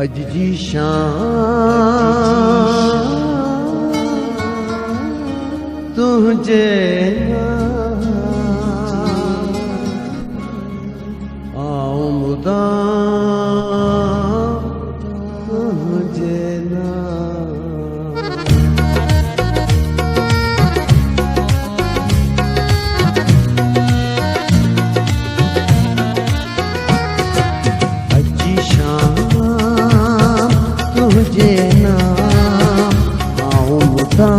अज जी शाम तुझे आओ मुदा तुझे ना अजी शाम तुझे ना आओ मुदा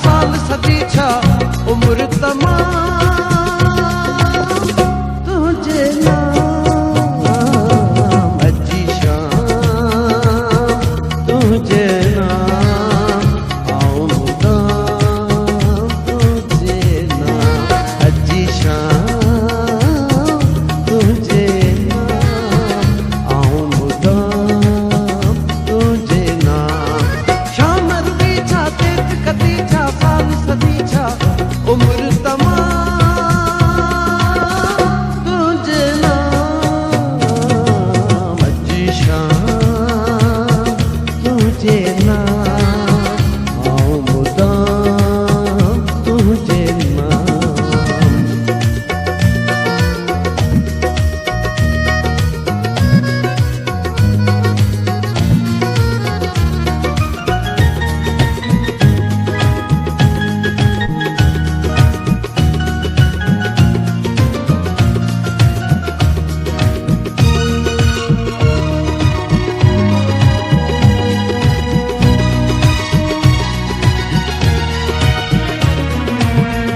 साल सदी छा उम्र तमाम तुझे नाम अजी शाम तुझे नाम आओ मुदाम तुझे नाम अजी शाम तुझे नाम आओ मुदाम तुझे नाम शाम रुकी छा तेज कती छा साल सदी छा उम्र तमाम तुझे नाम अजी शाम तुझे नाम आओ मुदाम तुझे नाम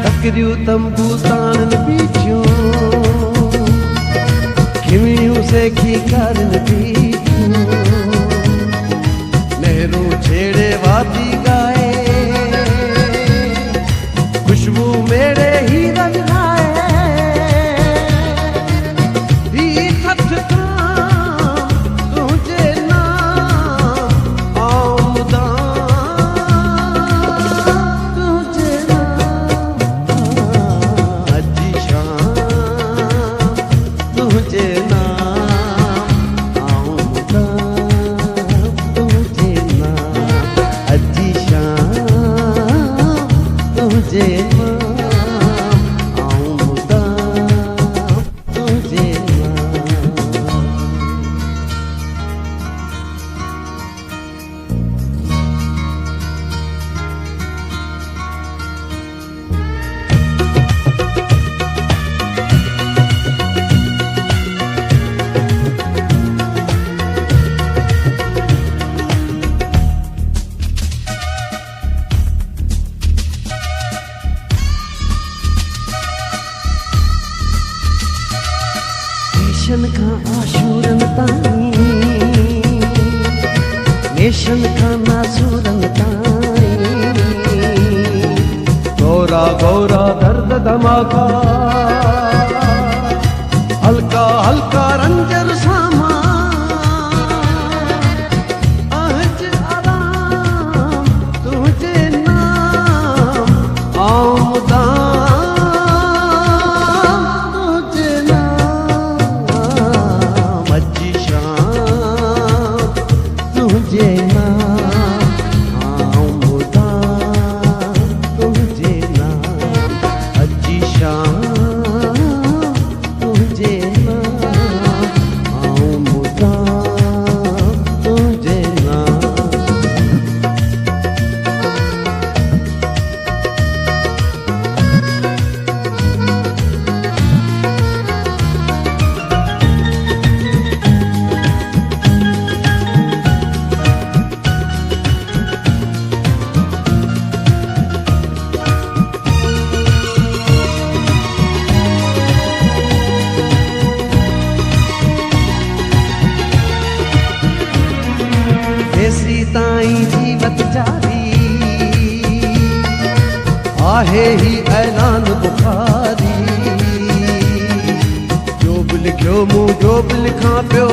तकरियूं तंबू ताणन बीठियूं खिमियूं सेखी करन बीठियूं नेहरूं छेड़े वादी गाए खुशबू मेरे हीरन लाए ही सठ काम तुझे नाम आओ मुदाम तुझे तुझे नाम आओ मुदाम तुझे नाम अजी शाम तुझे नाम आओ मुदाम तुझे नाम नेशन खां आशूरन ताईं नेशन खां नासूरन ताईं गौरा गौरा दर्द धमाका हल्का हल्का रंजर सामा अहज आराम तुझे नाम आओ मुदाम तुझे नाम अजी शाम तुझे नाम आओ मुदाम तुझे नाम अजी शाम तुझे नाम आओ मुदाम तुझे नाम देसी ताईं जीवत जारी आहे ही ऐलान बुखारी जो बि लिखियो मूं जो बि लिखां पियो